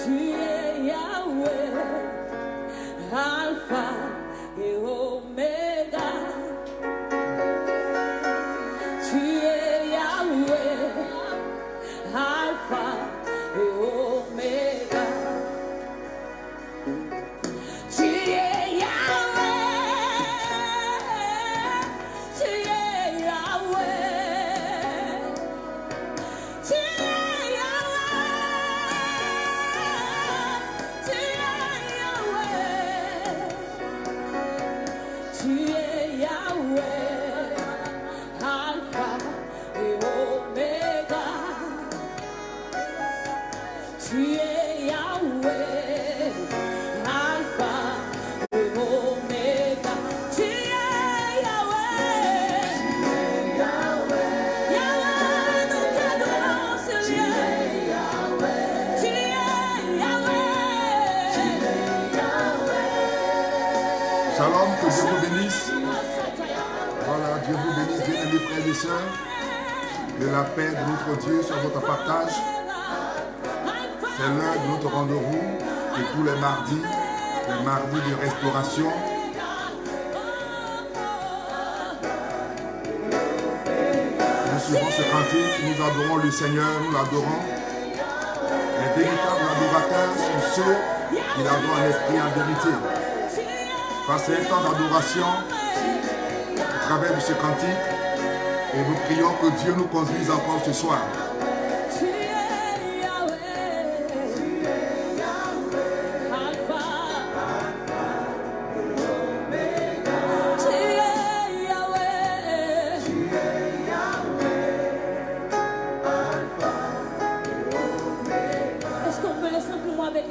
Tu es Yahweh, Alpha et Omega. Tu es Yahweh, Alpha et Omega. Tu es Yahweh, tu es Yahweh, tu es Yahweh, tu es Yahweh, tu es Yahweh, Alpha et Omega. Tu es Yahweh, Alpha et Omega. Tu es Yahweh, Yahweh, nous t'adorons, Seigneur. Tu es Yahweh. Shalom, que Dieu vous bénisse. Voilà, Dieu vous bénisse, bien-aimés frères et sœurs. Que la paix de notre Dieu soit votre partage. C'est l'heure de notre rendez-vous de tous les mardis de restauration. Nous suivons ce cantique, nous adorons le Seigneur, nous l'adorons. Les véritables adorateurs sont ceux qui l'adorent en esprit et en vérité. Passez un temps d'adoration au travers de ce cantique et nous prions que Dieu nous conduise encore ce soir.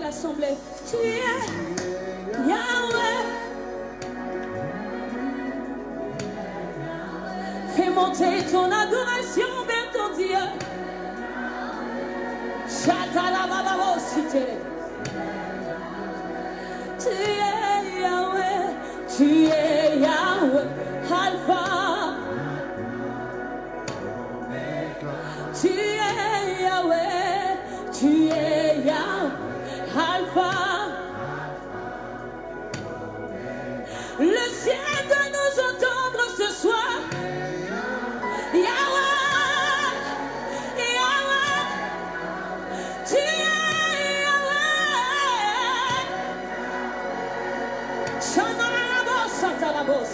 L'assemblée. Tu es Yahweh. Fais monter ton adoration vers ton Dieu. Chakalabababosité. Tu es Yahweh. Tu es Yahweh. Alpha. Tu es Yahweh. Tu es Yahweh. Alpha, le ciel doit nous entendre ce soir. Yahweh, Yahweh, tu es Yahweh. Chanarabos, Santarabos,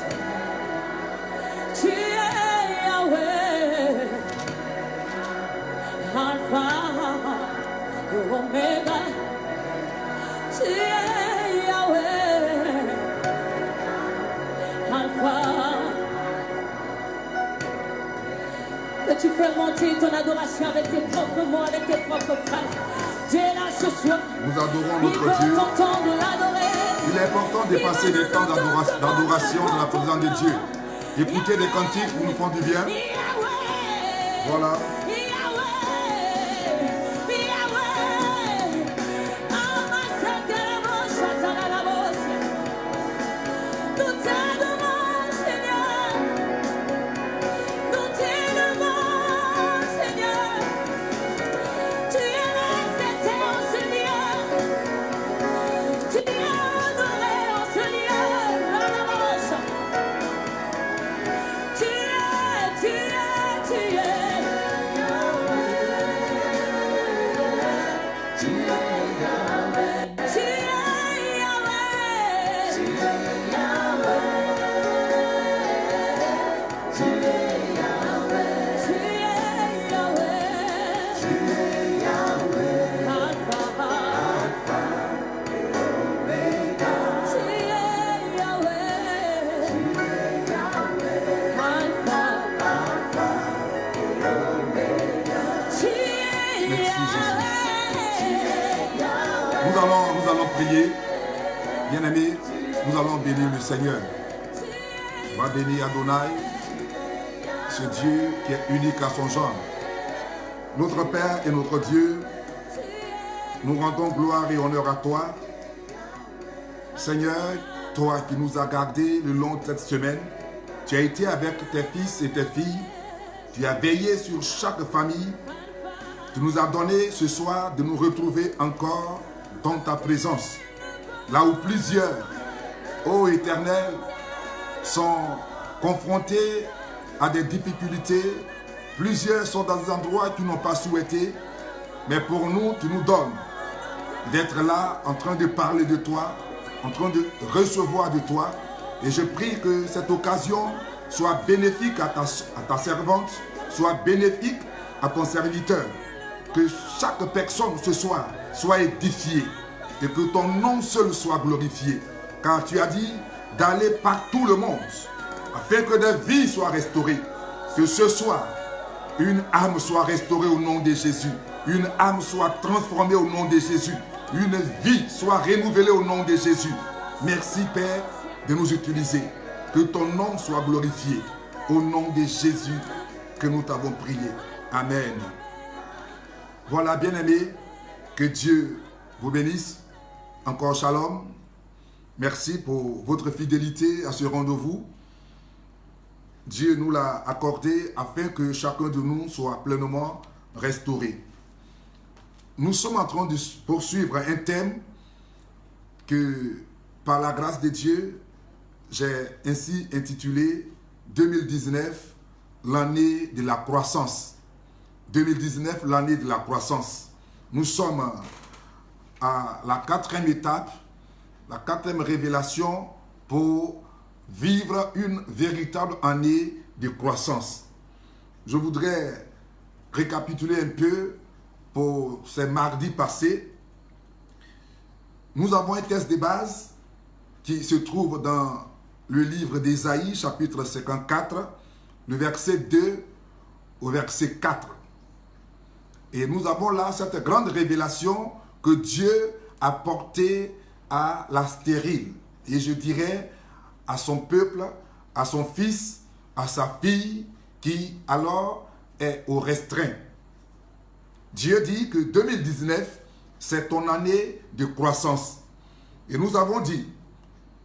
tu es Yahweh. Alpha, Omega. Tu es Yahweh, Alpha. Que tu fais monter ton adoration avec tes propres mots, avec tes propres phrases. Dieu est là ce soir. Nous adorons notre Dieu. Il est important de passer des temps d'adoration dans la présence de Dieu. Écouter des cantiques qui nous font du bien. Voilà. Nous allons prier. Bien-aimés, nous allons bénir le Seigneur. Va bénir Adonai, ce Dieu qui est unique à son genre. Notre Père et notre Dieu, nous rendons gloire et honneur à toi. Seigneur, toi qui nous as gardés le long de cette semaine, tu as été avec tes fils et tes filles, tu as veillé sur chaque famille, tu nous as donné ce soir de nous retrouver encore dans ta présence. Là où plusieurs, ô Éternel, sont confrontés à des difficultés, plusieurs sont dans des endroits qu'ils n'ont pas souhaité, mais pour nous, tu nous donnes d'être là, en train de parler de toi, en train de recevoir de toi. Et je prie que cette occasion soit bénéfique à ta servante, soit bénéfique à ton serviteur. Que chaque personne ce soir soit édifiée et que ton nom seul soit glorifié. Car tu as dit d'aller par tout le monde afin que des vies soient restaurées. Que ce soir, une âme soit restaurée au nom de Jésus. Une âme soit transformée au nom de Jésus. Une vie soit renouvelée au nom de Jésus. Merci Père de nous utiliser. Que ton nom soit glorifié. Au nom de Jésus que nous t'avons prié. Amen. Voilà, bien-aimés, que Dieu vous bénisse. Encore shalom. Merci pour votre fidélité à ce rendez-vous. Dieu nous l'a accordé afin que chacun de nous soit pleinement restauré. Nous sommes en train de poursuivre un thème que, par la grâce de Dieu, j'ai ainsi intitulé 2019, l'année de la croissance. 2019, l'année de la croissance. Nous sommes à la 4e étape, la 4e révélation pour vivre une véritable année de croissance. Je voudrais récapituler un peu pour ces mardis passés. Nous avons un texte de base qui se trouve dans le livre d'Ésaïe, chapitre 54, le verset 2 au verset 4. Et nous avons là cette grande révélation que Dieu a portée à la stérile. Et je dirais à son peuple, à son fils, à sa fille, qui alors est au restreint. Dieu dit que 2019, c'est ton année de croissance. Et nous avons dit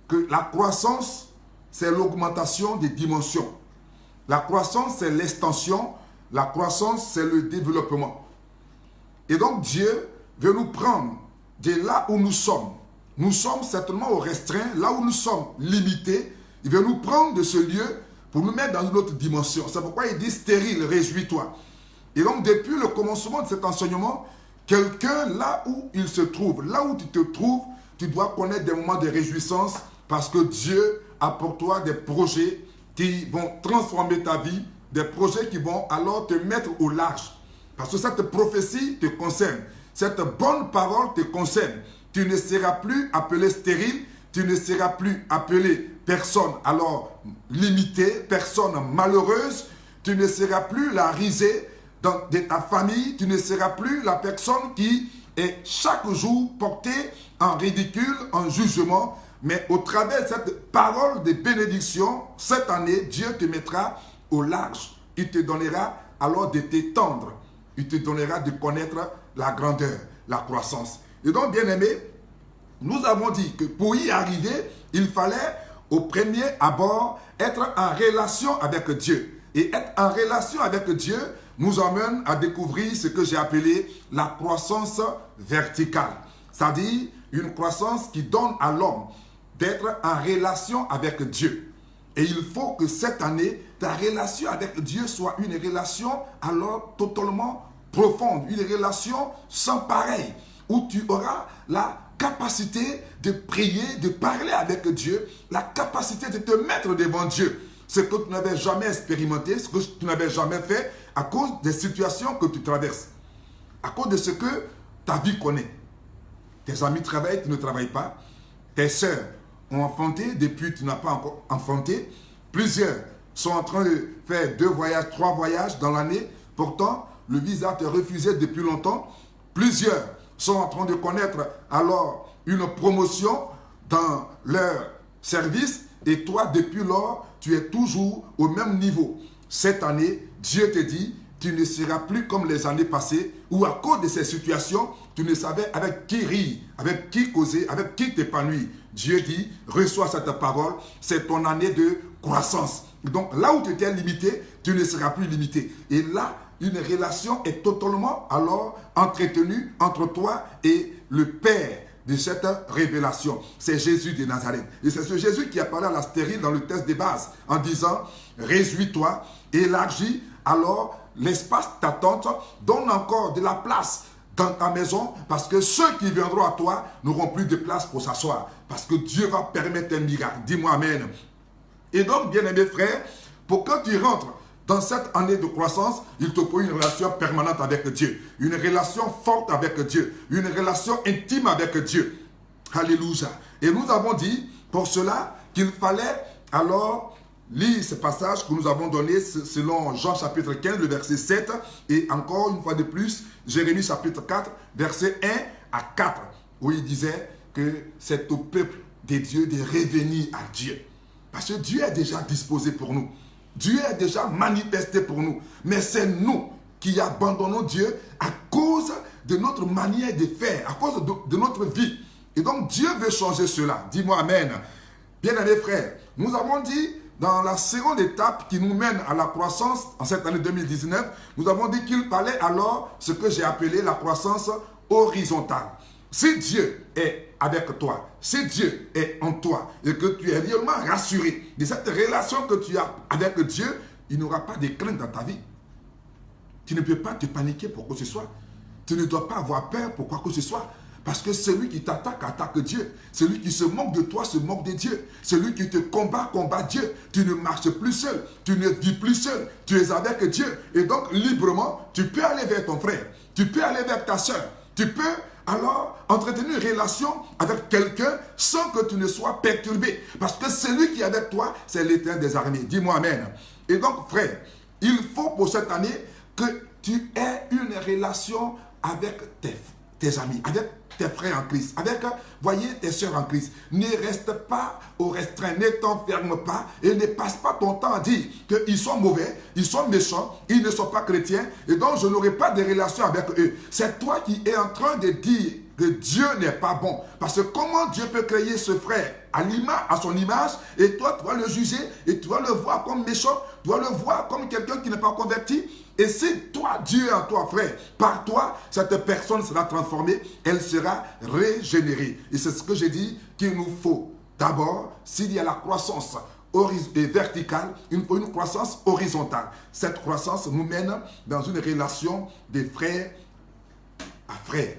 que la croissance, c'est l'augmentation des dimensions. La croissance, c'est l'extension. La croissance, c'est le développement. Et donc Dieu veut nous prendre de là où nous sommes. Nous sommes certainement au restreint, là où nous sommes limités. Il veut nous prendre de ce lieu pour nous mettre dans une autre dimension. C'est pourquoi il dit stérile, réjouis-toi. Et donc depuis le commencement de cet enseignement, quelqu'un là où il se trouve, là où tu te trouves, tu dois connaître des moments de réjouissance parce que Dieu a pour toi des projets qui vont transformer ta vie, des projets qui vont alors te mettre au large. Parce que cette prophétie te concerne. Cette bonne parole te concerne. Tu ne seras plus appelé stérile. Tu ne seras plus appelé personne alors limitée, personne malheureuse. Tu ne seras plus la risée de ta famille. Tu ne seras plus la personne qui est chaque jour portée en ridicule, en jugement. Mais au travers de cette parole de bénédiction, cette année, Dieu te mettra au large. Il te donnera alors de t'étendre. Il te donnera de connaître la grandeur, la croissance. Et donc, bien-aimés, nous avons dit que pour y arriver, il fallait au premier abord être en relation avec Dieu. Et être en relation avec Dieu nous emmène à découvrir ce que j'ai appelé la croissance verticale. C'est-à-dire une croissance qui donne à l'homme d'être en relation avec Dieu. Et il faut que cette année, ta relation avec Dieu soit une relation alors totalement profonde, une relation sans pareil, où tu auras la capacité de prier, de parler avec Dieu, la capacité de te mettre devant Dieu. Ce que tu n'avais jamais expérimenté, ce que tu n'avais jamais fait à cause des situations que tu traverses, à cause de ce que ta vie connaît. Tes amis travaillent, tu ne travailles pas. Tes sœurs ont enfanté, depuis tu n'as pas encore enfanté. Plusieurs sont en train de faire 2 voyages, 3 voyages dans l'année. Pourtant, le visa te refusé depuis longtemps. Plusieurs sont en train de connaître alors une promotion dans leur service. Et toi, depuis lors, tu es toujours au même niveau. Cette année, Dieu te dit, tu ne seras plus comme les années passées, où à cause de ces situations, tu ne savais avec qui rire, avec qui causer, avec qui t'épanouir. Dieu dit, reçois cette parole, c'est ton année de croissance. Donc là où tu étais limité, tu ne seras plus limité. Et là, une relation est totalement alors entretenue entre toi et le Père de cette révélation. C'est Jésus de Nazareth. Et c'est ce Jésus qui a parlé à la stérile dans le texte de base en disant « Réjouis-toi, élargis alors l'espace d'attente, donne encore de la place dans ta maison parce que ceux qui viendront à toi n'auront plus de place pour s'asseoir. Parce que Dieu va permettre un miracle. » Dis-moi Amen. Et donc, bien-aimés frères, pour que tu rentres dans cette année de croissance, il te faut une relation permanente avec Dieu. Une relation forte avec Dieu. Une relation intime avec Dieu. Alléluia. Et nous avons dit, pour cela, qu'il fallait alors lire ce passage que nous avons donné selon Jean chapitre 15, le verset 7. Et encore une fois de plus, Jérémie chapitre 4, verset 1 à 4. Où il disait que c'est au peuple des dieux de revenir à Dieu. Parce que Dieu est déjà disposé pour nous. Dieu est déjà manifesté pour nous. Mais c'est nous qui abandonnons Dieu à cause de notre manière de faire, à cause de notre vie. Et donc Dieu veut changer cela. Dis-moi Amen. Bien-aimés frères, nous avons dit dans la seconde étape qui nous mène à la croissance en cette année 2019, nous avons dit qu'il fallait alors ce que j'ai appelé la croissance horizontale. Si Dieu est avec toi, si Dieu est en toi et que tu es réellement rassuré de cette relation que tu as avec Dieu, il n'y aura pas de crainte dans ta vie. Tu ne peux pas te paniquer pour quoi que ce soit. Tu ne dois pas avoir peur pour quoi que ce soit. Parce que celui qui t'attaque, attaque Dieu. Celui qui se moque de toi, se moque de Dieu. Celui qui te combat, combat Dieu. Tu ne marches plus seul. Tu ne vis plus seul. Tu es avec Dieu. Et donc, librement, tu peux aller vers ton frère. Tu peux aller vers ta soeur. Tu peux alors entretenir une relation avec quelqu'un sans que tu ne sois perturbé. Parce que celui qui est avec toi, c'est l'Éternel des armées. Dis-moi Amen. Et donc, frère, il faut pour cette année que tu aies une relation avec tes amis, avec tes frères en Christ, avec, voyez, tes soeurs en Christ. Ne reste pas au restreint, ne t'enferme pas et ne passe pas ton temps à dire qu'ils sont mauvais, ils sont méchants, ils ne sont pas chrétiens et donc je n'aurai pas de relation avec eux. C'est toi qui es en train de dire que Dieu n'est pas bon. Parce que comment Dieu peut créer ce frère à son image et toi, tu dois le juger et tu dois le voir comme méchant, tu dois le voir comme quelqu'un qui n'est pas converti. Et si toi, Dieu est en toi, frère, par toi, cette personne sera transformée, elle sera régénérée. Et c'est ce que j'ai dit qu'il nous faut. D'abord, s'il y a la croissance verticale, il faut une croissance horizontale. Cette croissance nous mène dans une relation de frère à frère.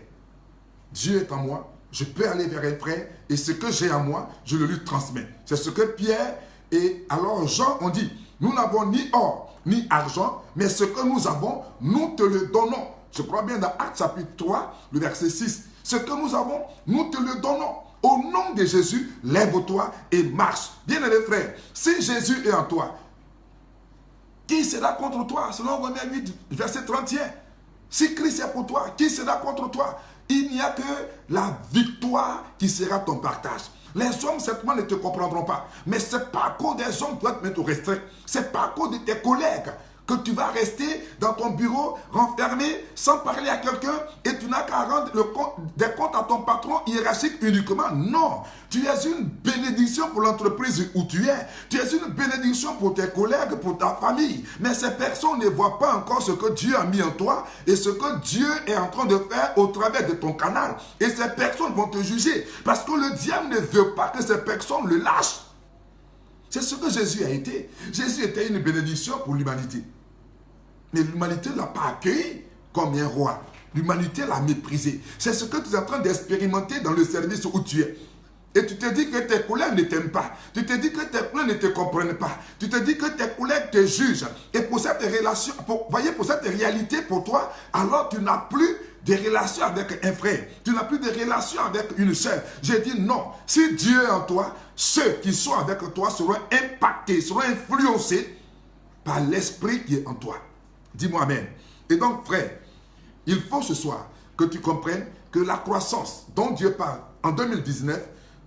Dieu est en moi, je peux aller vers un frère et ce que j'ai en moi, je le lui transmets. C'est ce que Pierre et alors Jean ont dit. Nous n'avons ni or, ni argent, mais ce que nous avons, nous te le donnons. Je crois bien dans Actes chapitre 3, le verset 6. Ce que nous avons, nous te le donnons. Au nom de Jésus, lève-toi et marche. Bien-aimés frères, si Jésus est en toi, qui sera contre toi? Selon Romains 8, verset 31. Si Christ est pour toi, qui sera contre toi? Il n'y a que la victoire qui sera ton partage. Les hommes, certainement, ne te comprendront pas. Mais ce n'est pas à cause des hommes que tu vas te mettre au restreint. Ce n'est pas à cause de tes collègues que tu vas rester dans ton bureau, renfermé, sans parler à quelqu'un, et tu n'as qu'à rendre des comptes à ton patron hiérarchique uniquement. Non, tu es une bénédiction pour l'entreprise où tu es. Tu es une bénédiction pour tes collègues, pour ta famille. Mais ces personnes ne voient pas encore ce que Dieu a mis en toi et ce que Dieu est en train de faire au travers de ton canal. Et ces personnes vont te juger parce que le diable ne veut pas que ces personnes le lâchent. C'est ce que Jésus a été. Jésus était une bénédiction pour l'humanité. Mais l'humanité ne l'a pas accueilli comme un roi. L'humanité l'a méprisé. C'est ce que tu es en train d'expérimenter dans le service où tu es. Et tu te dis que tes collègues ne t'aiment pas. Tu te dis que tes collègues ne te comprennent pas. Tu te dis que tes collègues te jugent. Et pour cette relation, pour cette réalité pour toi, alors tu n'as plus de relation avec un frère. Tu n'as plus de relation avec une sœur. J'ai dit non. Si Dieu est en toi, ceux qui sont avec toi seront impactés, seront influencés par l'esprit qui est en toi. Dis-moi Amen. Et donc, frère, il faut ce soir que tu comprennes que la croissance dont Dieu parle en 2019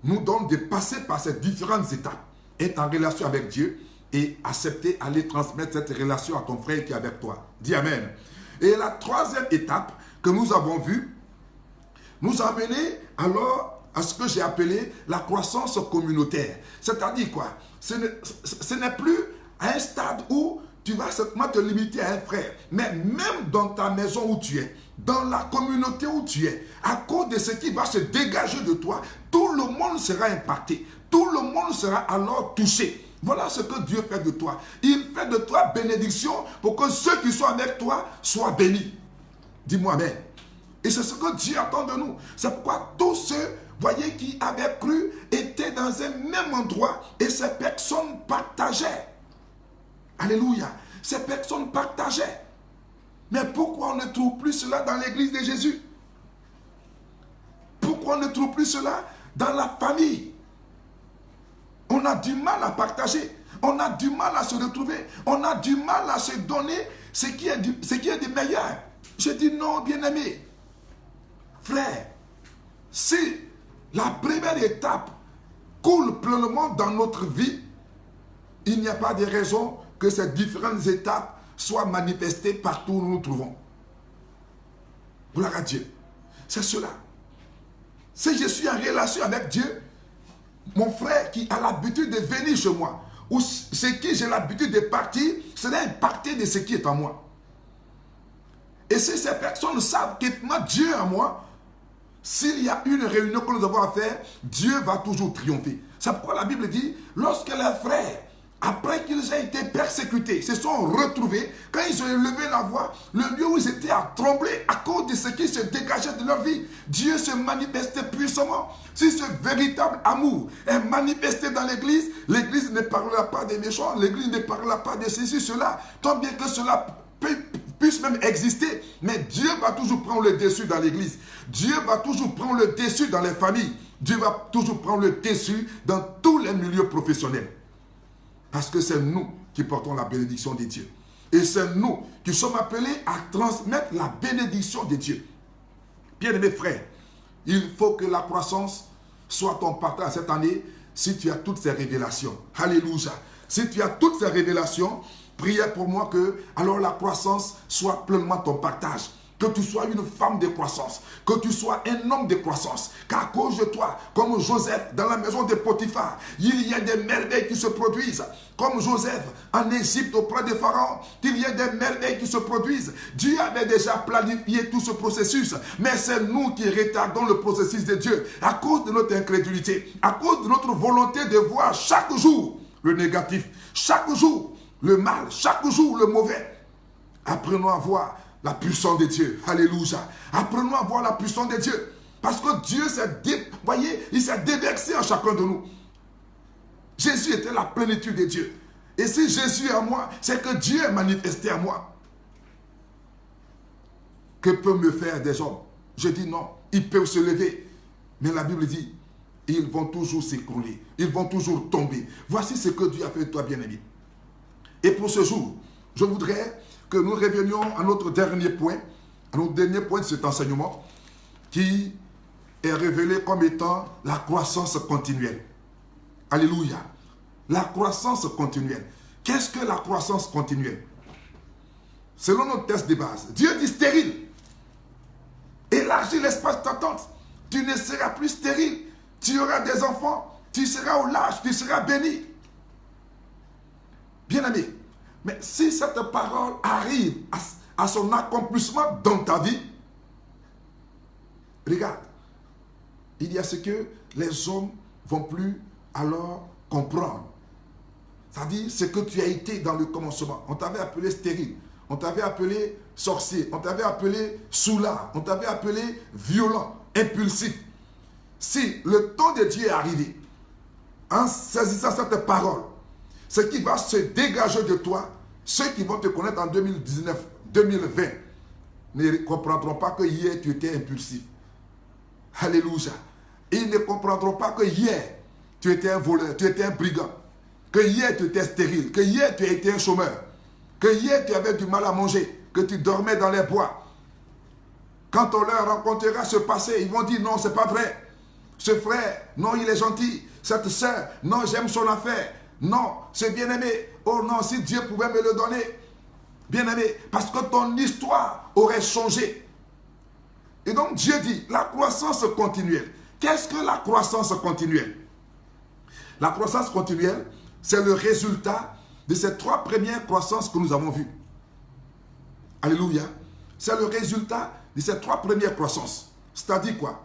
nous donne de passer par ces différentes étapes. Être en relation avec Dieu et accepter aller transmettre cette relation à ton frère qui est avec toi. Dis Amen. Et la troisième étape que nous avons vue nous a mené alors à ce que j'ai appelé la croissance communautaire. C'est-à-dire quoi? Ce n'est plus à un stade où tu vas seulement te limiter à un frère. Mais même dans ta maison où tu es, dans la communauté où tu es, à cause de ce qui va se dégager de toi, tout le monde sera impacté. Tout le monde sera alors touché. Voilà ce que Dieu fait de toi. Il fait de toi bénédiction pour que ceux qui sont avec toi soient bénis. Dis-moi amen. Et c'est ce que Dieu attend de nous. C'est pourquoi tous ceux, voyez, qui avaient cru, étaient dans un même endroit et ces personnes partageaient. Alléluia. Ces personnes partageaient. Mais pourquoi on ne trouve plus cela dans l'église de Jésus? Pourquoi on ne trouve plus cela dans la famille? On a du mal à partager. On a du mal à se retrouver. On a du mal à se donner ce qui est du meilleur. Je dis non, bien-aimé. Frère, si la première étape coule pleinement dans notre vie, il n'y a pas de raison que ces différentes étapes soient manifestées partout où nous nous trouvons. Gloire à Dieu. C'est cela. Si je suis en relation avec Dieu, mon frère qui a l'habitude de venir chez moi, ou ce qui j'ai l'habitude de partir, sera impacté de ce qui est en moi. Et si ces personnes savent que Dieu est en moi, s'il y a une réunion que nous avons à faire, Dieu va toujours triompher. C'est pourquoi la Bible dit, lorsque les frères, après qu'ils aient été persécutés, se sont retrouvés, quand ils ont élevé la voix, le lieu où ils étaient à trembler à cause de ce qui se dégageait de leur vie, Dieu se manifestait puissamment. Si ce véritable amour est manifesté dans l'église, l'église ne parlera pas des méchants, l'église ne parlera pas de ceci, cela, tant bien que cela puisse même exister, mais Dieu va toujours prendre le dessus dans l'église. Dieu va toujours prendre le dessus dans les familles. Dieu va toujours prendre le dessus dans tous les milieux professionnels. Parce que c'est nous qui portons la bénédiction de Dieu. Et c'est nous qui sommes appelés à transmettre la bénédiction de Dieu. Bien-aimés frères, il faut que la croissance soit ton partage cette année si tu as toutes ces révélations. Alléluia. Si tu as toutes ces révélations, priez pour moi que alors la croissance soit pleinement ton partage. Que tu sois une femme de croissance, que tu sois un homme de croissance, qu'à cause de toi, comme Joseph dans la maison de Potiphar, il y a des merveilles qui se produisent. Comme Joseph en Égypte auprès de Pharaon, il y a des merveilles qui se produisent. Dieu avait déjà planifié tout ce processus, mais c'est nous qui retardons le processus de Dieu à cause de notre incrédulité, à cause de notre volonté de voir chaque jour le négatif, chaque jour le mal, chaque jour le mauvais. Apprenons à voir la puissance de Dieu. Alléluia. Apprenons à voir la puissance de Dieu. Parce que Dieu il s'est déversé en chacun de nous. Jésus était la plénitude de Dieu. Et si Jésus est en moi, c'est que Dieu est manifesté en moi. Que peuvent me faire des hommes? Je dis non. Ils peuvent se lever. Mais la Bible dit, ils vont toujours s'écrouler. Ils vont toujours tomber. Voici ce que Dieu a fait de toi, bien-aimé. Et pour ce jour, je voudrais que nous revenions à notre dernier point, de cet enseignement, qui est révélé comme étant la croissance continuelle. Alléluia. La croissance continuelle. Qu'est-ce que la croissance continuelle? Selon notre test de base, Dieu dit stérile. Élargis l'espace d'attente. Tu ne seras plus stérile. Tu auras des enfants. Tu seras au large. Tu seras béni. Bien-aimé, mais si cette parole arrive à son accomplissement dans ta vie, regarde, il y a ce que les hommes ne vont plus alors comprendre. C'est-à-dire ce que tu as été dans le commencement. On t'avait appelé stérile, on t'avait appelé sorcier, on t'avait appelé soulard, on t'avait appelé violent, impulsif. Si le temps de Dieu est arrivé, en saisissant cette parole, ce qui va se dégager de toi, ceux qui vont te connaître en 2019, 2020, ne comprendront pas que hier tu étais impulsif. Alléluia. Ils ne comprendront pas que hier tu étais un voleur, tu étais un brigand, que hier tu étais stérile, que hier tu étais un chômeur, que hier tu avais du mal à manger, que tu dormais dans les bois. Quand on leur racontera ce passé, ils vont dire non, c'est pas vrai. Ce frère, non, il est gentil. Cette sœur, non, j'aime son affaire. Non, c'est bien-aimé. Oh non, si Dieu pouvait me le donner. Bien-aimé, parce que ton histoire aurait changé. Et donc Dieu dit, la croissance continuelle. Qu'est-ce que la croissance continuelle? La croissance continuelle, c'est le résultat de ces 3 premières croissances que nous avons vues. Alléluia. C'est le résultat de ces 3 premières croissances. C'est-à-dire quoi?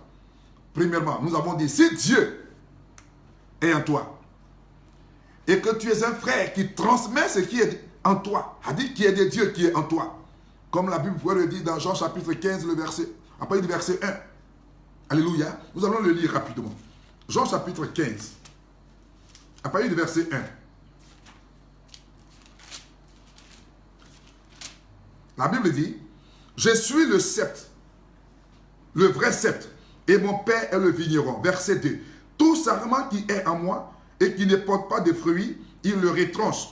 Premièrement, nous avons dit, si Dieu est en toi, et que tu es un frère qui transmet ce qui est en toi, c'est-à-dire qui est de Dieu qui est en toi, comme la Bible pourrait le dire dans Jean chapitre 15, le verset, à partir du verset 1. Alléluia. Nous allons le lire rapidement. Jean chapitre 15, à partir du verset 1. La Bible dit, je suis le sceptre, le vrai sceptre, et mon Père est le vigneron. Verset 2. Tout sarment qui est en moi et qui ne porte pas de fruits, il le retranche.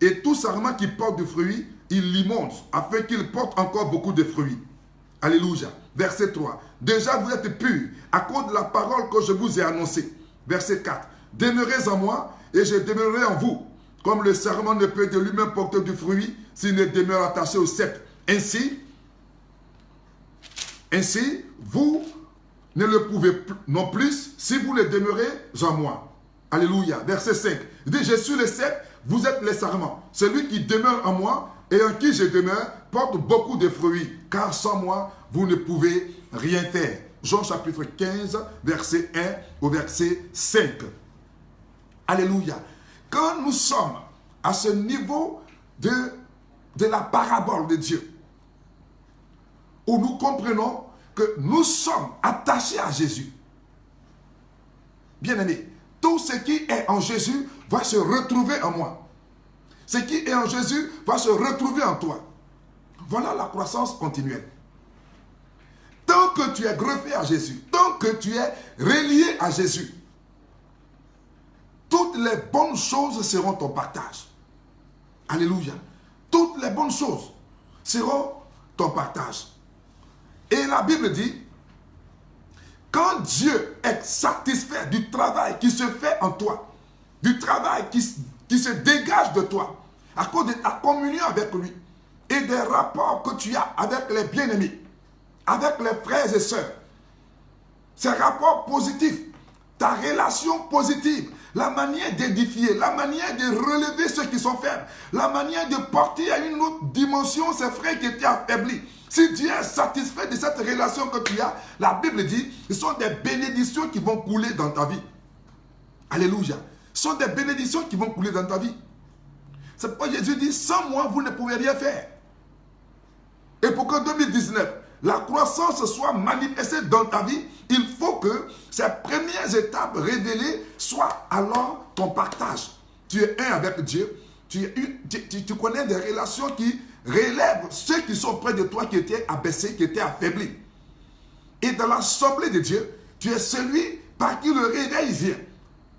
Et tout sarment qui porte du fruit, il l'immonde, afin qu'il porte encore beaucoup de fruits. Alléluia. Verset 3. Déjà vous êtes purs à cause de la parole que je vous ai annoncée. Verset 4. Demeurez en moi et je demeurerai en vous. Comme le sarment ne peut de lui-même porter du fruit s'il ne demeure attaché au sceptre. Ainsi, vous ne le pouvez non plus si vous ne demeurez en moi. Alléluia. Verset 5. Il dit, je suis le sceptre, vous êtes les sarments. Celui qui demeure en moi et en qui je demeure porte beaucoup de fruits, car sans moi, vous ne pouvez rien faire. Jean chapitre 15, verset 1 au verset 5. Alléluia. Quand nous sommes à ce niveau de la parabole de Dieu, où nous comprenons que nous sommes attachés à Jésus. Bien-aimés, tout ce qui est en Jésus va se retrouver en moi. Ce qui est en Jésus va se retrouver en toi. Voilà la croissance continuelle. Tant que tu es greffé à Jésus, tant que tu es relié à Jésus, toutes les bonnes choses seront ton partage. Alléluia. Toutes les bonnes choses seront ton partage. Et la Bible dit, quand Dieu est satisfait du travail qui se fait en toi, du travail qui se dégage de toi, à cause de ta communion avec lui, et des rapports que tu as avec les bien-aimés, avec les frères et sœurs, ces rapports positifs, ta relation positive, la manière d'édifier, la manière de relever ceux qui sont faibles, la manière de porter à une autre dimension ces frères qui étaient affaiblis. Si Dieu est satisfait de cette relation que tu as, la Bible dit, ce sont des bénédictions qui vont couler dans ta vie. Alléluia. Ce sont des bénédictions qui vont couler dans ta vie. C'est pourquoi Jésus dit, sans moi, vous ne pouvez rien faire. Et pour que 2019, la croissance soit manifestée dans ta vie, il faut que ces premières étapes révélées soient alors ton partage. Tu es un avec Dieu, tu connais des relations qui relèvent ceux qui sont près de toi, qui étaient abaissés, qui étaient affaiblis. Et dans l'assemblée de Dieu, tu es celui par qui le réveil vient.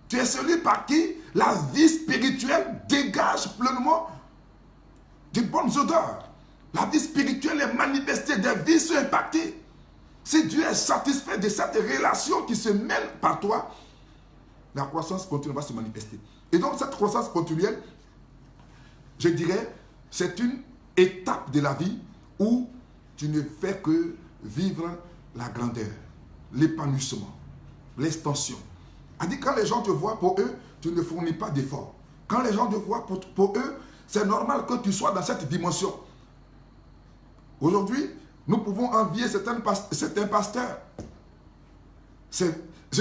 Tu es celui par qui la vie spirituelle dégage pleinement de bonnes odeurs. La vie spirituelle est manifestée, des vies sont impactées. Si Dieu est satisfait de cette relation qui se mène par toi, la croissance continuelle va se manifester. Et donc cette croissance continuelle, je dirais, c'est une étape de la vie où tu ne fais que vivre la grandeur, l'épanouissement, l'extension. C'est-à-dire quand les gens te voient, pour eux, tu ne fournis pas d'efforts. Quand les gens te voient, pour eux, c'est normal que tu sois dans cette dimension. Aujourd'hui, nous pouvons envier certains pasteurs, ces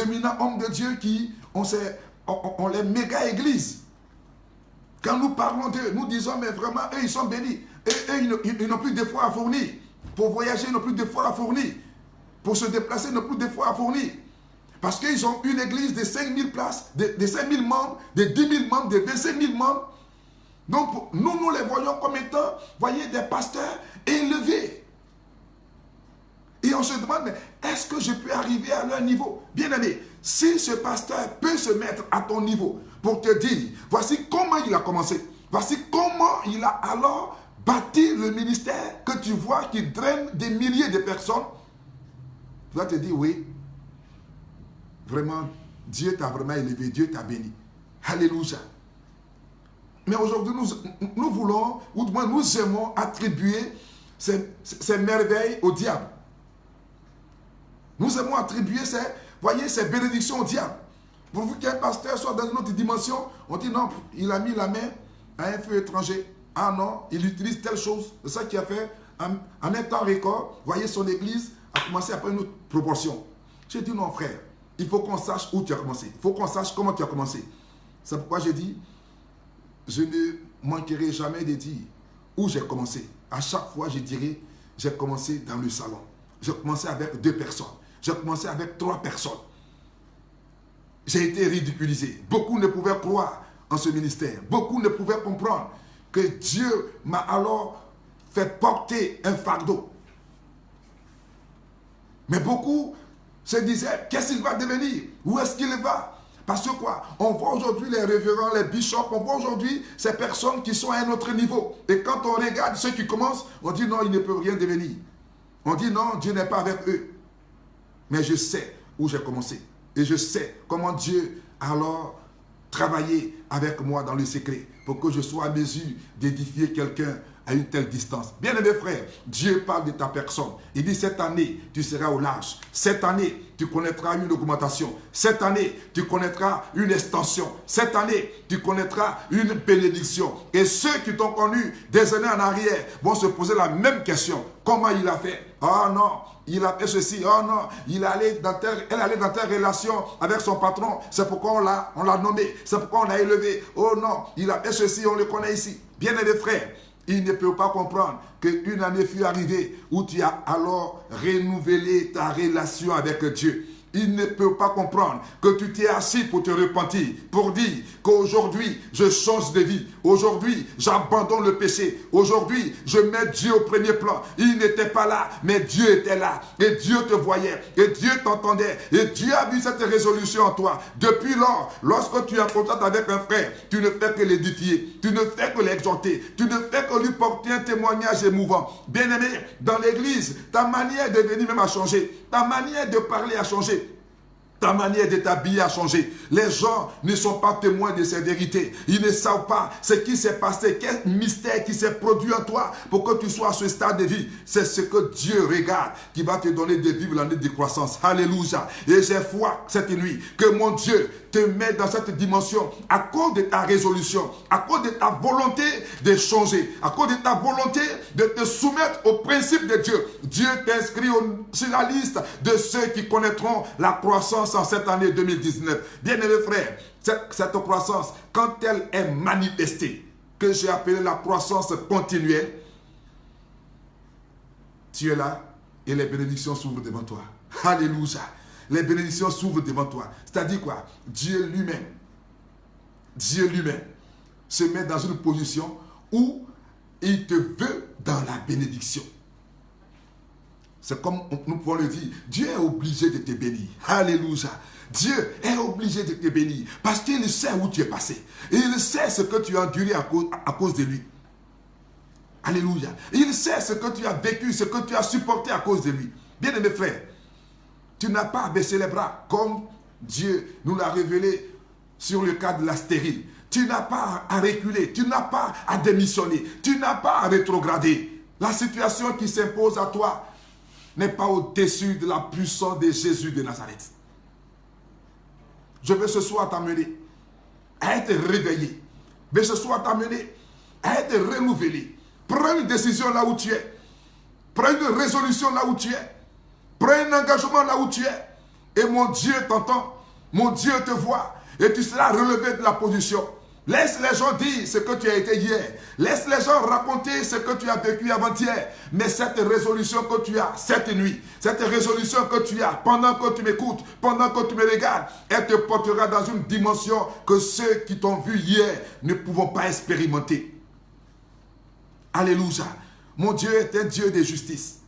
éminents hommes de Dieu qui ont les méga églises. Quand nous parlons d'eux, nous disons, mais vraiment, eux, ils sont bénis. Et eux, ils n'ont plus d'efforts à fournir. Pour voyager, ils n'ont plus d'efforts à fournir. Pour se déplacer, ils n'ont plus d'efforts à fournir. Parce qu'ils ont une église de 5000 places, de 5000 membres, de 10 000 membres, de 25 000 membres. Donc, nous les voyons comme étant, voyez, des pasteurs élevés. Et on se demande, mais est-ce que je peux arriver à leur niveau? Bien aimé, si ce pasteur peut se mettre à ton niveau pour te dire, voici comment il a commencé, voici comment il a alors bâti le ministère que tu vois qui draine des milliers de personnes, tu vas te dire, oui, vraiment, Dieu t'a vraiment élevé, Dieu t'a béni. Alléluia. Mais aujourd'hui, nous voulons, ou du moins nous aimons attribuer ces merveilles au diable. Nous aimons attribuer ces bénédictions au diable. Pour vous qu'un pasteur soit dans une autre dimension, on dit non, il a mis la main à un feu étranger. Ah non, il utilise telle chose. C'est ça qui a fait, en un temps record, voyez, son église a commencé à prendre une autre proportion. J'ai dit non frère, il faut qu'on sache où tu as commencé. Il faut qu'on sache comment tu as commencé. C'est pourquoi j'ai dit, je ne manquerai jamais de dire où j'ai commencé. À chaque fois, je dirai, j'ai commencé dans le salon. J'ai commencé avec 2 personnes. J'ai commencé avec 3 personnes. J'ai été ridiculisé. Beaucoup ne pouvaient croire en ce ministère. Beaucoup ne pouvaient comprendre que Dieu m'a alors fait porter un fardeau. Mais beaucoup se disaient, qu'est-ce qu'il va devenir? Où est-ce qu'il va? Parce que quoi? On voit aujourd'hui les révérends, les bishops, on voit aujourd'hui ces personnes qui sont à un autre niveau. Et quand on regarde ceux qui commencent, on dit non, ils ne peuvent rien devenir. On dit non, Dieu n'est pas avec eux. Mais je sais où j'ai commencé. Et je sais comment Dieu a alors travaillé avec moi dans le secret pour que je sois à mesure d'édifier quelqu'un à une telle distance. Bien-aimés frères, Dieu parle de ta personne. Il dit cette année, tu seras au large. Cette année, tu connaîtras une augmentation. Cette année, tu connaîtras une extension. Cette année, tu connaîtras une bénédiction. Et ceux qui t'ont connu des années en arrière vont se poser la même question. Comment il a fait? Oh non, il a fait ceci. Oh non, elle allait dans telle relation avec son patron. C'est pourquoi on l'a nommé. C'est pourquoi on l'a élevé. Oh non, il a fait ceci, on le connaît ici. Bien-aimés frères, il ne peut pas comprendre qu'une année fut arrivée où tu as alors renouvelé ta relation avec Dieu. Il ne peut pas comprendre que tu t'es assis pour te repentir, pour dire qu'aujourd'hui, je change de vie. Aujourd'hui, j'abandonne le péché. Aujourd'hui, je mets Dieu au premier plan. Il n'était pas là, mais Dieu était là. Et Dieu te voyait. Et Dieu t'entendait. Et Dieu a vu cette résolution en toi. Depuis lors, lorsque tu es en contact avec un frère, tu ne fais que l'édifier. Tu ne fais que l'exhorter. Tu ne fais que lui porter un témoignage émouvant. Bien-aimé, dans l'église, ta manière de venir même a changé. Ta manière de parler a changé. Ta manière de t'habiller a changé. Les gens ne sont pas témoins de ces vérités. Ils ne savent pas ce qui s'est passé, quel mystère qui s'est produit en toi pour que tu sois à ce stade de vie. C'est ce que Dieu regarde qui va te donner de vivre l'année de croissance. Alléluia. Et j'ai foi cette nuit que mon Dieu te met dans cette dimension à cause de ta résolution, à cause de ta volonté de changer, à cause de ta volonté de te soumettre au principe de Dieu. Dieu t'inscrit sur la liste de ceux qui connaîtront la croissance en cette année 2019. Bien-aimés frères, cette croissance, quand elle est manifestée, que j'ai appelé la croissance continuelle, tu es là et les bénédictions s'ouvrent devant toi. Alléluia. Les bénédictions s'ouvrent devant toi. C'est-à-dire quoi? Dieu lui-même se met dans une position où il te veut dans la bénédiction. C'est comme nous pouvons le dire, Dieu est obligé de te bénir. Alléluia. Dieu est obligé de te bénir parce qu'il sait où tu es passé. Et il sait ce que tu as enduré à cause de lui. Alléluia. Il sait ce que tu as vécu, ce que tu as supporté à cause de lui. Bien-aimés frères, tu n'as pas à baisser les bras comme Dieu nous l'a révélé sur le cas de la stérile. Tu n'as pas à reculer, tu n'as pas à démissionner, tu n'as pas à rétrograder. La situation qui s'impose à toi n'est pas au-dessus de la puissance de Jésus de Nazareth. Je veux ce soir t'amener à être réveillé. Je veux ce soir t'amener à être renouvelé. Prends une décision là où tu es. Prends une résolution là où tu es. Prends un engagement là où tu es. Et mon Dieu t'entend. Mon Dieu te voit. Et tu seras relevé de la position. Laisse les gens dire ce que tu as été hier. Laisse les gens raconter ce que tu as vécu avant-hier. Mais cette résolution que tu as cette nuit, cette résolution que tu as pendant que tu m'écoutes, pendant que tu me regardes, elle te portera dans une dimension que ceux qui t'ont vu hier ne pourront pas expérimenter. Alléluia. Mon Dieu est un Dieu de justice.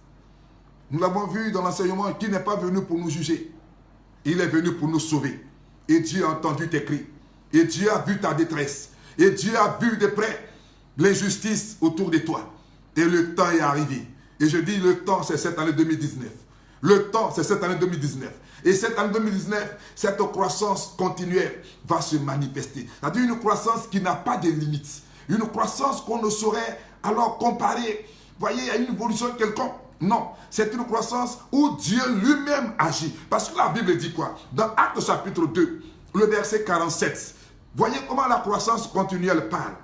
Nous l'avons vu dans l'enseignement qu'il n'est pas venu pour nous juger. Il est venu pour nous sauver. Et Dieu a entendu tes cris. Et Dieu a vu ta détresse. Et Dieu a vu de près l'injustice autour de toi. Et le temps est arrivé. Et je dis le temps, c'est cette année 2019. Le temps, c'est cette année 2019. Et cette année 2019, cette croissance continuelle va se manifester. C'est-à-dire une croissance qui n'a pas de limites. Une croissance qu'on ne saurait alors comparer, voyez, à une évolution quelconque. Non, c'est une croissance où Dieu lui-même agit. Parce que la Bible dit quoi? Dans Actes chapitre 2, le verset 47, voyez comment la croissance continuelle parle.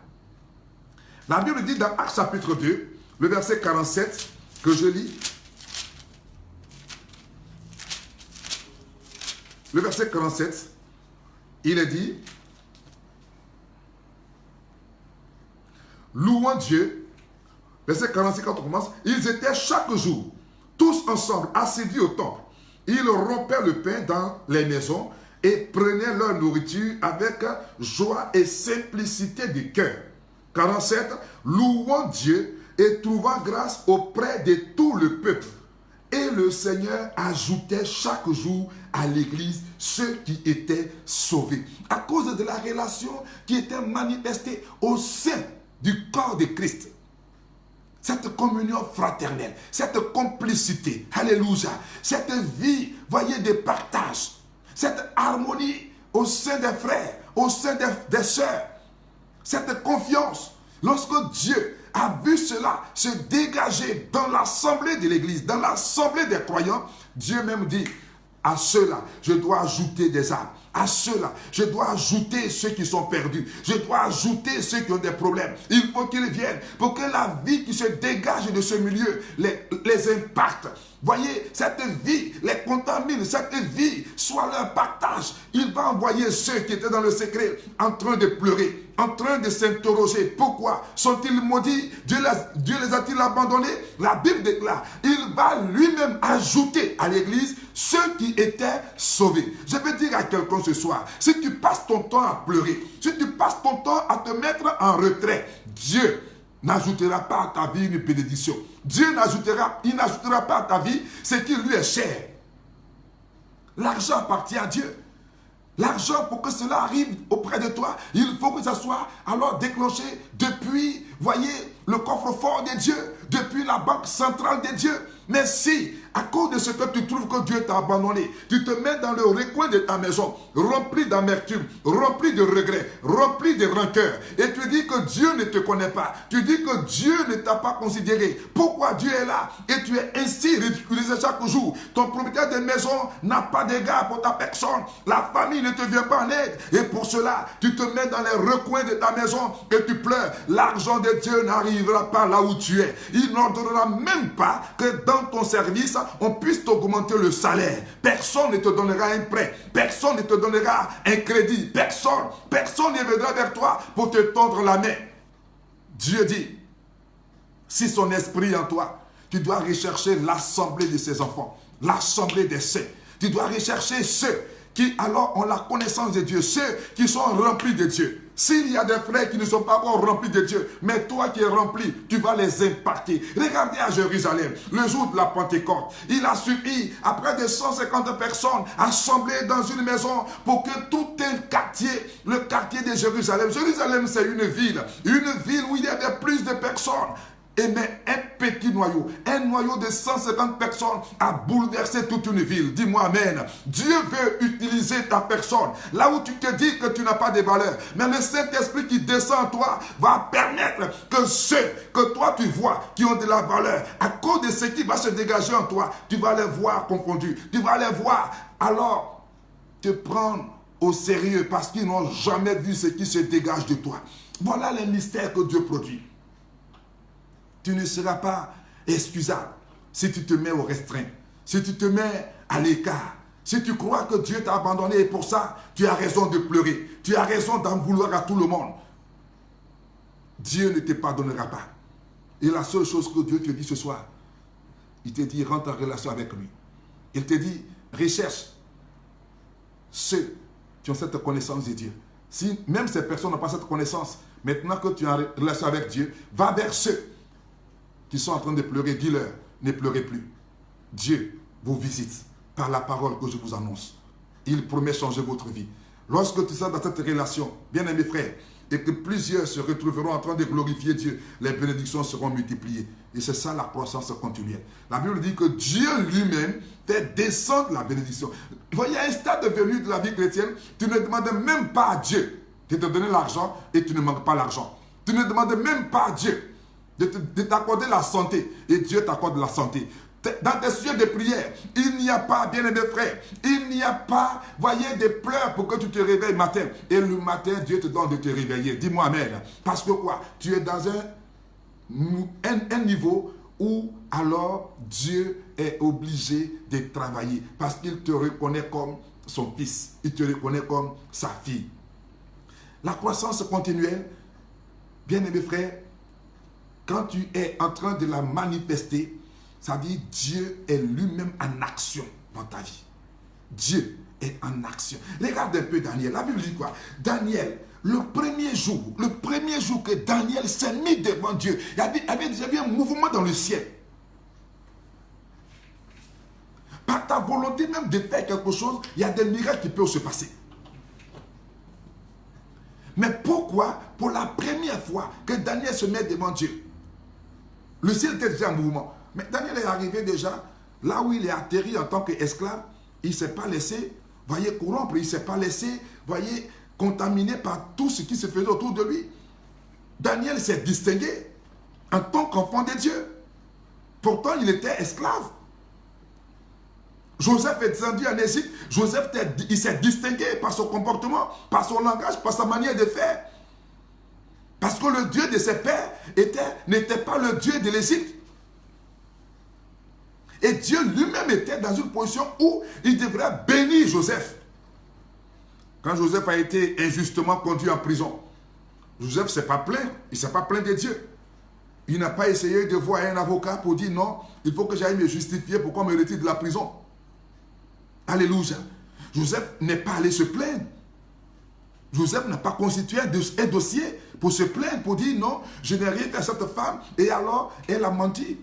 La Bible dit dans Actes chapitre 2, le verset 47, que je lis. Le verset 47, il est dit, louant Dieu, verset 46 quand on commence, ils étaient chaque jour, tous ensemble, assidus au temple. Ils rompaient le pain dans les maisons et prenaient leur nourriture avec joie et simplicité de cœur. 47, louant Dieu et trouvant grâce auprès de tout le peuple. Et le Seigneur ajoutait chaque jour à l'église ceux qui étaient sauvés. À cause de la relation qui était manifestée au sein du corps de Christ. Cette communion fraternelle, cette complicité, alléluia, cette vie, voyez, de partage, cette harmonie au sein des frères, au sein des sœurs, cette confiance. Lorsque Dieu a vu cela se dégager dans l'assemblée de l'église, dans l'assemblée des croyants, Dieu même dit, à ceux-là, je dois ajouter des âmes. À ceux-là, je dois ajouter ceux qui sont perdus. Je dois ajouter ceux qui ont des problèmes. Il faut qu'ils viennent pour que la vie qui se dégage de ce milieu les impacte. Voyez, cette vie les contamine, cette vie soit leur partage. Il va envoyer ceux qui étaient dans le secret en train de pleurer, en train de s'interroger. Pourquoi sont-ils maudits? Dieu les a-t-il abandonnés? La Bible déclare, il va lui-même ajouter à l'église ceux qui étaient sauvés. Je veux dire à quelqu'un ce soir, si tu passes ton temps à pleurer, si tu passes ton temps à te mettre en retrait, Dieu n'ajoutera pas à ta vie une bénédiction. Dieu n'ajoutera pas à ta vie ce qui lui est cher. L'argent appartient à Dieu. L'argent, pour que cela arrive auprès de toi, il faut que ça soit alors déclenché depuis, voyez, le coffre-fort de Dieu, depuis la banque centrale de Dieu. Mais si, à cause de ce que tu trouves que Dieu t'a abandonné, tu te mets dans le recoin de ta maison, rempli d'amertume, rempli de regrets, rempli de rancœur, et tu dis que Dieu ne te connaît pas, tu dis que Dieu ne t'a pas considéré, pourquoi Dieu est là, et tu es ainsi ridiculisé chaque jour, ton propriétaire de maison n'a pas d'égard pour ta personne, la famille ne te vient pas en aide, et pour cela, tu te mets dans les recoins de ta maison, et tu pleures, l'argent de Dieu n'arrivera pas là où tu es, il n'ordonnera même pas que dans ton service, on puisse t'augmenter le salaire. Personne ne te donnera un prêt. Personne ne te donnera un crédit. Personne ne viendra vers toi pour te tendre la main. Dieu dit, si son esprit en toi, tu dois rechercher l'assemblée de ses enfants, l'assemblée des saints. Tu dois rechercher ceux qui alors ont la connaissance de Dieu, ceux qui sont remplis de Dieu. S'il y a des frères qui ne sont pas encore remplis de Dieu, mais toi qui es rempli, tu vas les impacter. Regardez à Jérusalem, le jour de la Pentecôte, il a suffi à près de 150 personnes assemblées dans une maison pour que tout un quartier, le quartier de Jérusalem, Jérusalem c'est une ville où il y avait plus de personnes. Et mais un petit noyau, un noyau de 150 personnes a bouleversé toute une ville. Dis-moi amen. Dieu veut utiliser ta personne. Là où tu te dis que tu n'as pas de valeur. Mais le Saint-Esprit qui descend en toi va permettre que ceux que toi tu vois qui ont de la valeur, à cause de ce qui va se dégager en toi, tu vas les voir confondus. Tu vas les voir alors te prendre au sérieux parce qu'ils n'ont jamais vu ce qui se dégage de toi. Voilà les mystères que Dieu produit. Tu ne seras pas excusable si tu te mets au restreint, si tu te mets à l'écart, si tu crois que Dieu t'a abandonné et pour ça, tu as raison de pleurer, tu as raison d'en vouloir à tout le monde. Dieu ne te pardonnera pas. Et la seule chose que Dieu te dit ce soir, il te dit rentre en relation avec lui. Il te dit recherche ceux qui ont cette connaissance de Dieu. Si même ces personnes n'ont pas cette connaissance, maintenant que tu es en relation avec Dieu, va vers ceux qui sont en train de pleurer, dis-leur, ne pleurez plus. Dieu vous visite par la parole que je vous annonce. Il promet changer votre vie. Lorsque tu seras dans cette relation, bien-aimés frères, et que plusieurs se retrouveront en train de glorifier Dieu, les bénédictions seront multipliées. Et c'est ça la croissance continuelle. La Bible dit que Dieu lui-même fait descendre la bénédiction. Vous voyez, à un stade devenu de la vie chrétienne, tu ne demandes même pas à Dieu de te donner l'argent et tu ne manques pas l'argent. Tu ne demandes même pas à Dieu de t'accorder la santé, et Dieu t'accorde la santé. Dans tes sujets de prière, il n'y a pas, bien-aimés frères, il n'y a pas, voyez, des pleurs pour que tu te réveilles matin. Et le matin, Dieu te donne de te réveiller. Dis-moi amen. Parce que quoi? Tu es dans un un niveau où alors Dieu est obligé de travailler parce qu'il te reconnaît comme son fils, il te reconnaît comme sa fille. La croissance continuelle, bien-aimés frères, quand tu es en train de la manifester, ça dit Dieu est lui-même en action dans ta vie. Dieu est en action. Regarde un peu Daniel. La Bible dit quoi? Daniel, le premier jour que Daniel s'est mis devant Dieu, il y avait un mouvement dans le ciel. Par ta volonté même de faire quelque chose, il y a des miracles qui peuvent se passer. Mais pourquoi? Pour la première fois que Daniel se met devant Dieu, le ciel était déjà en mouvement. Mais Daniel est arrivé déjà là où il est atterri en tant qu'esclave. Il ne s'est pas laissé, voyez, corrompre. Il ne s'est pas laissé, voyez, contaminé par tout ce qui se faisait autour de lui. Daniel s'est distingué en tant qu'enfant de Dieu. Pourtant, il était esclave. Joseph est descendu en Égypte. Joseph, il s'est distingué par son comportement, par son langage, par sa manière de faire. Parce que le Dieu de ses pères n'était pas le Dieu de l'Égypte. Et Dieu lui-même était dans une position où il devrait bénir Joseph. Quand Joseph a été injustement conduit en prison, Joseph ne s'est pas plaint. Il ne s'est pas plaint de Dieu. Il n'a pas essayé de voir un avocat pour dire non, il faut que j'aille me justifier pour qu'on me retire de la prison. Alléluia. Joseph n'est pas allé se plaindre. Joseph n'a pas constitué un dossier pour se plaindre, pour dire non, je n'ai rien fait à cette femme, et alors elle a menti.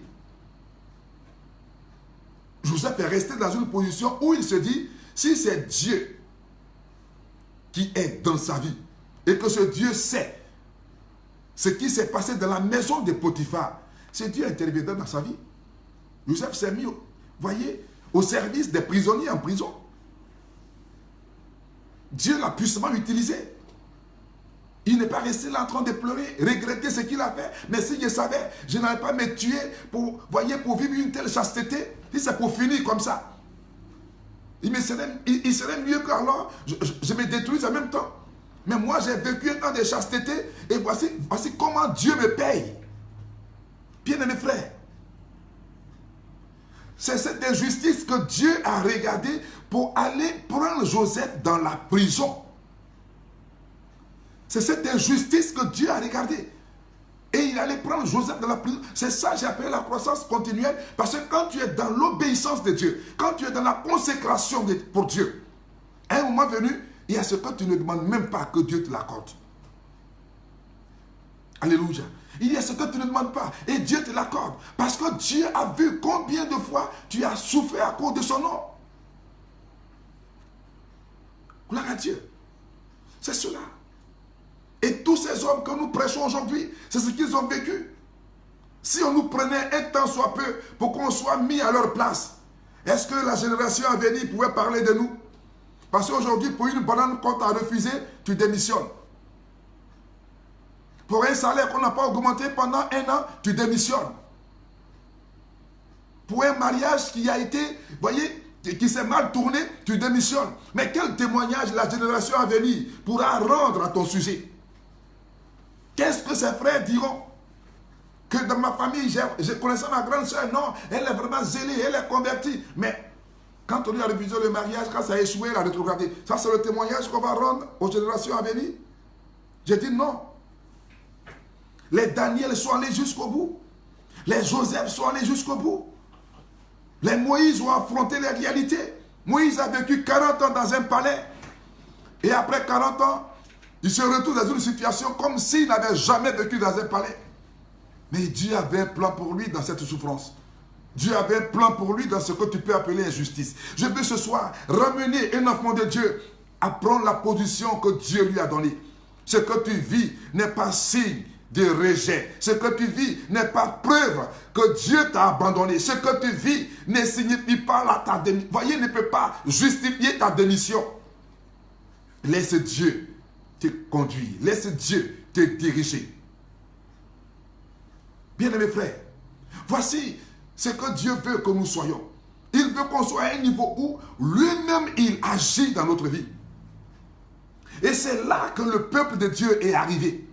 Joseph est resté dans une position où il se dit, si c'est Dieu qui est dans sa vie, et que ce Dieu sait ce qui s'est passé dans la maison de Potiphar, c'est Dieu intervenant dans sa vie. Joseph s'est mis, voyez, au service des prisonniers en prison. Dieu l'a puissamment utilisé. Il n'est pas resté là en train de pleurer, regretter ce qu'il a fait. Mais si je savais, je n'allais pas me tuer pour, voyez, pour vivre une telle chasteté. Si c'est pour finir comme ça, il serait mieux que alors je me détruise en même temps. Mais moi, j'ai vécu un temps de chasteté et voici comment Dieu me paye. Bien-aimés frères, c'est cette injustice que Dieu a regardée pour aller prendre Joseph dans la prison. C'est cette injustice que Dieu a regardée. Et il allait prendre Joseph dans la prison. C'est ça que j'appelle la croissance continuelle. Parce que quand tu es dans l'obéissance de Dieu, quand tu es dans la consécration pour Dieu, à un moment venu, il y a ce que tu ne demandes même pas que Dieu te l'accorde. Alléluia. Il y a ce que tu ne demandes pas et Dieu te l'accorde. Parce que Dieu a vu combien de fois tu as souffert à cause de son nom. Gloire à Dieu. C'est cela. Et tous ces hommes que nous prêchons aujourd'hui, c'est ce qu'ils ont vécu. Si on nous prenait un temps soit peu pour qu'on soit mis à leur place, est-ce que la génération à venir pouvait parler de nous? Parce qu'aujourd'hui, pour une banane qu'on t'a refusée, tu démissionnes. Pour un salaire qu'on n'a pas augmenté pendant un an, tu démissionnes. Pour un mariage qui a été, voyez, qui s'est mal tourné, tu démissionnes. Mais quel témoignage la génération à venir pourra rendre à ton sujet? Qu'est-ce que ses frères diront? Que dans ma famille, je connaissais ma grande soeur, non, elle est vraiment zélée, elle est convertie. Mais quand on lui a refusé le mariage, quand ça a échoué, elle a rétrogradé. Ça, c'est le témoignage qu'on va rendre aux générations à venir. J'ai dit non. Les Daniel sont allés jusqu'au bout. Les Joseph sont allés jusqu'au bout. Les Moïse ont affronté les réalités. Moïse a vécu 40 ans dans un palais. Et après 40 ans, il se retrouve dans une situation comme s'il n'avait jamais vécu dans un palais. Mais Dieu avait un plan pour lui dans cette souffrance. Dieu avait un plan pour lui dans ce que tu peux appeler injustice. Je veux ce soir ramener un enfant de Dieu à prendre la position que Dieu lui a donnée. Ce que tu vis n'est pas signe de rejet. Ce que tu vis n'est pas preuve que Dieu t'a abandonné. Ce que tu vis ne signifie pas ta démission. Voyez, ne peut pas justifier ta démission. Laisse Dieu te conduire. Laisse Dieu te diriger. Bien-aimés frères, voici ce que Dieu veut que nous soyons. Il veut qu'on soit à un niveau où lui-même il agit dans notre vie. Et c'est là que le peuple de Dieu est arrivé.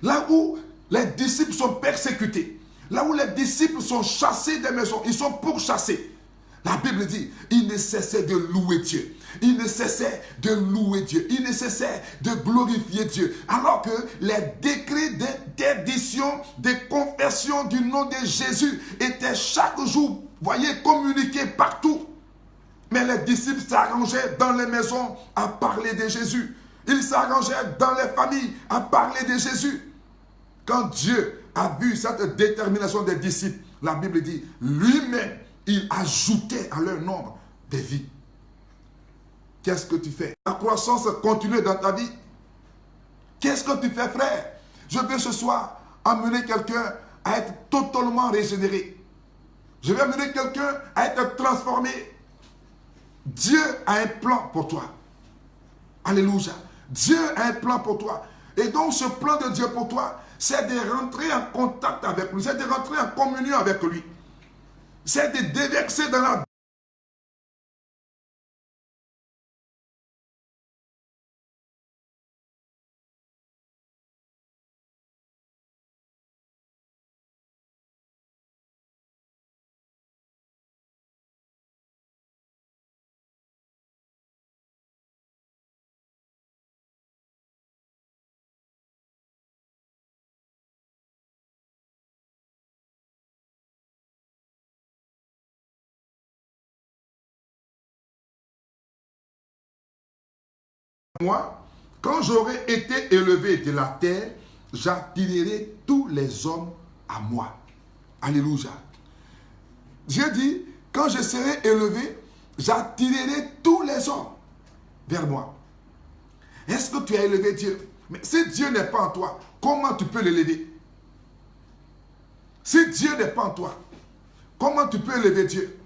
Là où les disciples sont persécutés, là où les disciples sont chassés des maisons, ils sont pourchassés. La Bible dit, il ne cessait de louer Dieu. Il ne cessait de louer Dieu. Il ne cessait de glorifier Dieu. Alors que les décrets d'interdiction, de confession du nom de Jésus étaient chaque jour, voyez, communiqués partout. Mais les disciples s'arrangeaient dans les maisons à parler de Jésus. Ils s'arrangeaient dans les familles à parler de Jésus. Quand Dieu a vu cette détermination des disciples, la Bible dit, lui-même, il ajoutait à leur nombre des vies. Qu'est-ce que tu fais? La croissance continue dans ta vie. Qu'est-ce que tu fais, frère? Je veux ce soir amener quelqu'un à être totalement régénéré. Je vais amener quelqu'un à être transformé. Dieu a un plan pour toi. Alléluia. Dieu a un plan pour toi. Et donc ce plan de Dieu pour toi, c'est de rentrer en contact avec lui. C'est de rentrer en communion avec lui. C'est de déverser dans la vie. Moi, quand j'aurai été élevé de la terre, j'attirerai tous les hommes à moi. Alléluia. Dieu dit, quand je serai élevé, j'attirerai tous les hommes vers moi. Est-ce que tu as élevé Dieu? Mais si Dieu n'est pas en toi, comment tu peux l'élever? Si Dieu n'est pas en toi, comment tu peux élever Dieu?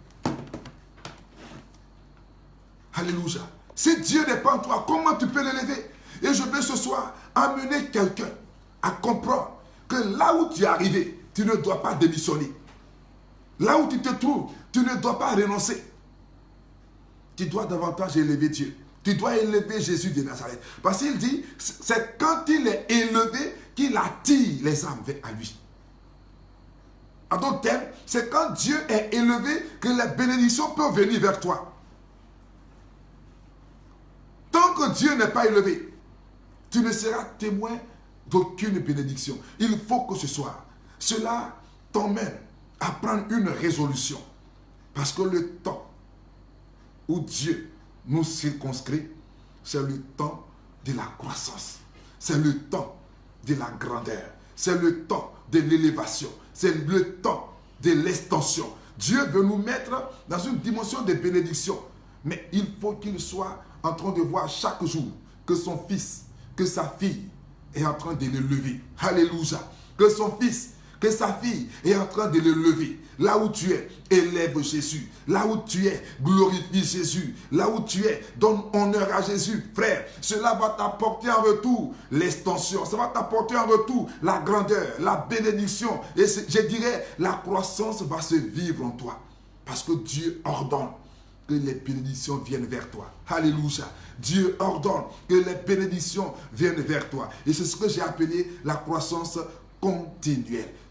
Alléluia. Si Dieu n'est pas en toi, comment tu peux l'élever? Et je veux ce soir amener quelqu'un à comprendre que là où tu es arrivé, tu ne dois pas démissionner. Là où tu te trouves, tu ne dois pas renoncer. Tu dois davantage élever Dieu. Tu dois élever Jésus de Nazareth. Parce qu'il dit, c'est quand il est élevé qu'il attire les âmes à lui. En d'autres termes, c'est quand Dieu est élevé que les bénédictions peuvent venir vers toi. Tant que Dieu n'est pas élevé, tu ne seras témoin d'aucune bénédiction. Il faut que ce soir, cela t'emmène à prendre une résolution. Parce que le temps où Dieu nous circonscrit, c'est le temps de la croissance. C'est le temps de la grandeur. C'est le temps de l'élévation. C'est le temps de l'extension. Dieu veut nous mettre dans une dimension de bénédiction. Mais il faut qu'il soit en train de voir chaque jour que son fils, que sa fille est en train de le lever. Alléluia. Que son fils, que sa fille est en train de le lever. Là où tu es, élève Jésus. Là où tu es, glorifie Jésus. Là où tu es, donne honneur à Jésus. Frère, cela va t'apporter en retour l'extension. Ça va t'apporter en retour la grandeur, la bénédiction. Et je dirais, la croissance va se vivre en toi. Parce que Dieu ordonne que les bénédictions viennent vers toi. Alléluia. Dieu ordonne que les bénédictions viennent vers toi. Et c'est ce que j'ai appelé la croissance continuelle.